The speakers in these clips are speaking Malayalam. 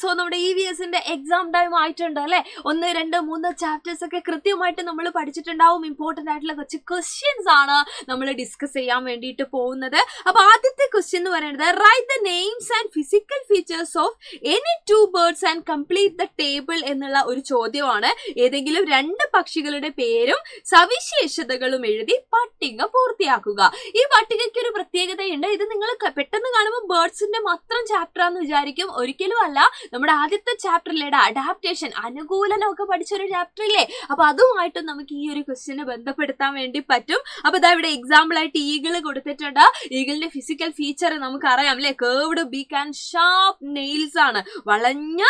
സോ നമ്മുടെ EVSന്റെ എക്സാം ടൈം ആയിട്ടുണ്ട് അല്ലെ. 1, 2, 3 ചാപ്റ്റേഴ്സ് ഒക്കെ കൃത്യമായിട്ട് നമ്മൾ പഠിച്ചിട്ടുണ്ടാവും. ഇമ്പോർട്ടന്റ് ആയിട്ടുള്ള കുറച്ച് ക്വസ്റ്റ്യൻസ് ആണ് നമ്മൾ ഡിസ്കസ് ചെയ്യാൻ വേണ്ടിയിട്ട് പോകുന്നത്. അപ്പൊ ആദ്യത്തെ ക്വസ്റ്റ്യൻ എന്ന് പറയുന്നത് write the names and physical features of any 2 birds and complete the table എന്നുള്ള ഒരു ചോദ്യമാണ്. ഏതെങ്കിലും 2 പക്ഷികളുടെ പേരും സവിശേഷതകളും എഴുതി പട്ടിക പൂർത്തിയാക്കുക. ഈ പട്ടികയ്ക്ക് ഒരു പ്രത്യേകതയുണ്ട്. ഇത് നിങ്ങൾ പെട്ടെന്ന് കാണുമ്പോൾ ബേർഡ്സിന്റെ മാത്രം ചാപ്റ്റർ ആണെന്ന് വിചാരിക്കും. ഒരിക്കലും അല്ല. നമ്മുടെ ആദ്യത്തെ ചാപ്റ്ററിലെ അഡാപ്റ്റേഷൻ, അനുകൂലനം ഒക്കെ പഠിച്ചൊരു ചാപ്റ്റർ ഇല്ലേ, അപ്പൊ അതുമായിട്ട് നമുക്ക് ഈ ഒരു ക്വസ്റ്റ്യനെ ബന്ധപ്പെടുത്താൻ വേണ്ടി പറ്റും. അപ്പൊ ഇതാ ഇവിടെ എക്സാമ്പിൾ ആയിട്ട് ഈഗിള് കൊടുത്തിട്ടുണ്ട്. ഈഗിളിന്റെ ഫിസിക്കൽ ഫീച്ചർ നമുക്കറിയാം അല്ലെ, curved beak and sharp nails ആണ്, വളഞ്ഞ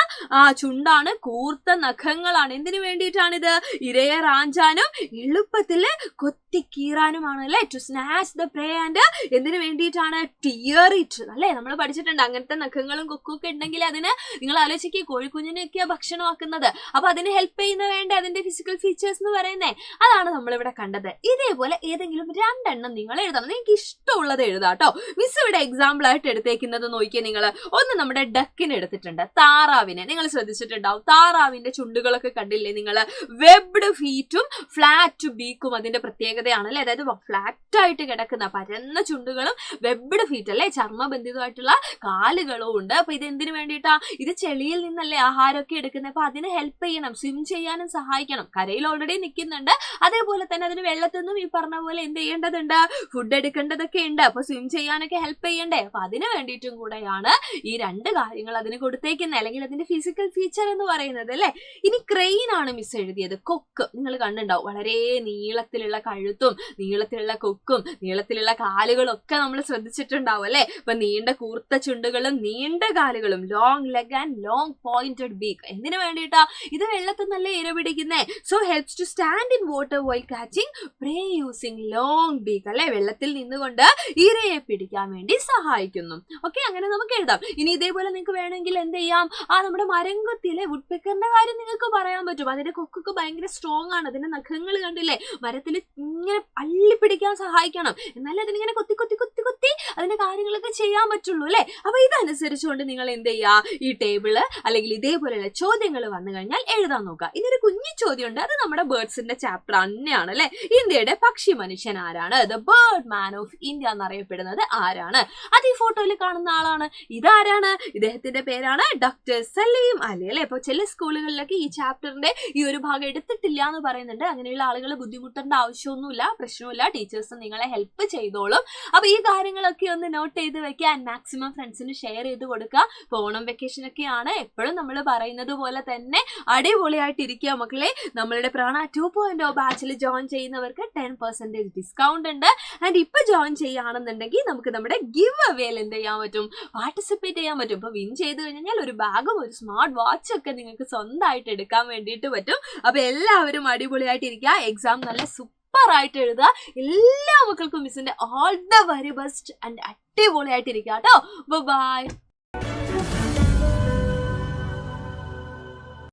ചുണ്ടാണ്, കൂർത്ത നഖങ്ങളാണ്. എന്തിനു വേണ്ടിയിട്ടാണിത്? ഇരയെ റാഞ്ചാനും എളുപ്പത്തില് കൊത്തിക്കീറാനുമാണ് അല്ലെ. To snatch the prey and എന്തിനു വേണ്ടിയിട്ടാണ്? ടിയർ ഇറ്റ് അല്ലെ. നമ്മൾ പഠിച്ചിട്ടുണ്ട് അങ്ങനത്തെ നഖങ്ങളും കൊക്കും ഒക്കെ ഉണ്ടെങ്കിൽ അതിന് നിങ്ങൾ ആലോചിക്കുക, കോഴിക്കുഞ്ഞിനെയൊക്കെയാ ഭക്ഷണമാക്കുന്നത്. അപ്പൊ അതിന് ഹെൽപ്പ് ചെയ്യുന്ന വേണ്ട അതിന്റെ ഫിസിക്കൽ ഫീച്ചേഴ്സ് എന്ന് പറയുന്നേ, അതാണ് നമ്മളിവിടെ കണ്ടത്. ഇതേപോലെ ഏതെങ്കിലും 2 എണ്ണം നിങ്ങൾ എഴുതണം. നിങ്ങൾക്ക് ഇഷ്ടമുള്ളത് എഴുതാട്ടോ. മിസ് ഇവിടെ എക്സാമ്പിൾ ആയിട്ട് എടുത്തേക്കുന്നത് നോക്കിയാൽ നിങ്ങൾ ഒന്ന് നമ്മുടെ ഡക്കിനെ എടുത്തിട്ടുണ്ട്, താറാവിനെ. നിങ്ങൾ ശ്രദ്ധിച്ചിട്ടുണ്ടാവും, താറാവിന്റെ ചുണ്ടുകളൊക്കെ കണ്ടില്ലേ നിങ്ങൾ? വെബ്ഡ് ഫീറ്റും ഫ്ലാറ്റ് ബീക്കും അതിന്റെ പ്രത്യേകതയാണ് അല്ലെ. അതായത് ഫ്ലാറ്റ് ആയിട്ട് കിടക്കുന്ന പരന്ന ചുണ്ടുകളും വെബ്ഡ് ഫീറ്റ് അല്ലെ, ചർമ്മബന്ധിതമായിട്ടുള്ള കാലുകളും ഉണ്ട്. അപ്പൊ ഇത് എന്തിനു വേണ്ടിയിട്ടാ? ഇത് ചെളിയിൽ നിന്നല്ലേ ആഹാരമൊക്കെ എടുക്കുന്നത്. അപ്പൊ അതിന് ഹെൽപ്പ് ചെയ്യണം, സ്വിം ചെയ്യാനും സഹായിക്കണം. കരയിൽ ഓൾറെഡി നിൽക്കുന്നുണ്ട്, അതേപോലെ തന്നെ അതിന് വെള്ളത്തിൽ നിന്നും ഈ പറഞ്ഞ പോലെ എന്ത് ചെയ്യേണ്ടതുണ്ട്? ഫുഡ് എടുക്കേണ്ടതൊക്കെ ഉണ്ട്. അപ്പൊ സ്വിം ചെയ്യാനൊക്കെ ഹെൽപ്പ് ചെയ്യണ്ടേ? അപ്പൊ അതിന് വേണ്ടിയിട്ടും കൂടെയാണ് ഈ 2 കാര്യങ്ങൾ അതിന് കൊടുത്തേക്കുന്നത്, അല്ലെങ്കിൽ അതിന്റെ ഫിസിക്കൽ ഫീച്ചർ എന്ന് പറയുന്നത് അല്ലെ. ഇനി ക്രെയിൻ ആണ് മിസ് എഴുതിയത്. കൊക്ക് നിങ്ങൾ കണ്ടിട്ടുണ്ടാവും, വളരെ നീളത്തിലുള്ള കഴുത്തും നീളത്തിലുള്ള കൊക്കും നീളത്തിലുള്ള കാലുകളും ഒക്കെ നമ്മൾ ശ്രദ്ധിച്ചിട്ടുണ്ടാവും അല്ലെ. ഇപ്പൊ നീണ്ട കൂർത്ത ചുണ്ടുകളും നീണ്ട കാലുകളും, long leg and long pointed beak. എന്തിനു വേണ്ടിയിട്ടാ? ഇത് വെള്ളത്തിൽ നല്ല ഇര പിടിക്കുന്നേ. So helps to stand in water while catching prey using long beak അല്ലെ. വെള്ളത്തിൽ നിന്നുകൊണ്ട് ഇരയെ പിടിക്കാൻ വേണ്ടി സഹായിക്കുന്നു. ഓക്കെ, അങ്ങനെ നമുക്ക് എഴുതാം. ഇനി ഇതേപോലെ നിങ്ങൾക്ക് വേണമെങ്കിൽ എന്ത് ചെയ്യാം? നമ്മുടെ മരംകൊത്തിയിലെ വുഡ്പെക്കറിന്റെ കാര്യം നിങ്ങൾക്ക് പറയാൻ പറ്റും. അതിന്റെ കൊക്കൊക്കെ ഭയങ്കര സ്ട്രോങ് ആണ്. അതിന്റെ നഖങ്ങൾ കണ്ടില്ലേ, മരത്തിൽ ഇങ്ങനെ അള്ളിപ്പിടിക്കാൻ സഹായിക്കണം. എന്നാലും അതിനിങ്ങനെ കൊത്തി കൊത്തി കൊത്തി കൊത്തി അതിന്റെ കാര്യങ്ങളൊക്കെ ചെയ്യാൻ പറ്റുള്ളൂ അല്ലെ. അപ്പൊ ഇതനുസരിച്ചുകൊണ്ട് നിങ്ങൾ എന്ത് ചെയ്യുക? ഈ ടേബിള് അല്ലെങ്കിൽ ഇതേപോലെയുള്ള ചോദ്യങ്ങൾ വന്നു കഴിഞ്ഞാൽ എഴുതാൻ നോക്കുക. ഇതൊരു കുഞ്ഞു ചോദ്യം ഉണ്ട്, അത് നമ്മുടെ ബേർഡ്സിന്റെ ചാപ്റ്റർ തന്നെയാണ് അല്ലെ. ഇന്ത്യയുടെ പക്ഷി മനുഷ്യൻ ആരാണ്? The bird man of India എന്നറിയപ്പെടുന്നത് ആരാണ്? അത് ഈ ഫോട്ടോയിൽ കാണുന്ന ആളാണ്. ഇതാരാണ്? ഇദ്ദേഹത്തിന്റെ പേരാണ് ഡോക്ടർ സലീം അലി അല്ലെ. അപ്പൊ ചില സ്കൂളുകളിലൊക്കെ ഈ ചാപ്റ്ററിന്റെ ഈ ഒരു ഭാഗം എടുത്തിട്ടില്ല എന്ന് പറയുന്നുണ്ട്. അങ്ങനെയുള്ള ആളുകൾ ബുദ്ധിമുട്ടേണ്ട ആവശ്യമൊന്നുമില്ല, പ്രശ്നമില്ല. ടീച്ചേഴ്സ് നിങ്ങളെ ഹെൽപ്പ് ചെയ്തോളും. അപ്പൊ ഈ കാര്യങ്ങളൊക്കെ ഒന്ന് നോട്ട് ചെയ്ത് വെക്കുക. മാക്സിമം ഫ്രണ്ട്സിന് ഷെയർ ചെയ്ത് കൊടുക്കുക. ഓണം വെക്കേഷൻ ഒക്കെയാണ്, എപ്പോഴും നമ്മൾ പറയുന്നത് പോലെ തന്നെ അടിപൊളിയായിട്ട് ഇരിക്കുക മക്കളെ. നമ്മളുടെ പ്രാണ 2.0 ബാച്ചിൽ ജോയിൻ ചെയ്യുന്നവർക്ക് 10% ഡിസ്കൗണ്ട് ഉണ്ട്. ആൻഡ് ഇപ്പൊ ജോയിൻ ചെയ്യുകയാണെന്നുണ്ടെങ്കിൽ നമുക്ക് നമ്മുടെ ഗിവ് അവേയിൽ എന്ത് ചെയ്യാൻ പറ്റും? പാർട്ടിസിപ്പേറ്റ് ചെയ്യാൻ പറ്റും. ഇപ്പൊ വിൻ ചെയ്ത് കഴിഞ്ഞാൽ ഒരു ബാഗും ഒരു സ്മാർട്ട് വാച്ചും ഒക്കെ നിങ്ങൾക്ക് സ്വന്തമായിട്ട് എടുക്കാൻ വേണ്ടിയിട്ട് പറ്റും. അപ്പൊ എല്ലാവരും അടിപൊളിയായിട്ട് ഇരിക്കുക. എക്സാം നല്ല സൂപ്പർ ആയിട്ട് എഴുതുക. എല്ലാ മക്കൾക്കും മിസ്സിന്റെ all the very best and അടിപൊളിയായിട്ട് ഇരിക്കുക കേട്ടോ. ബൈ.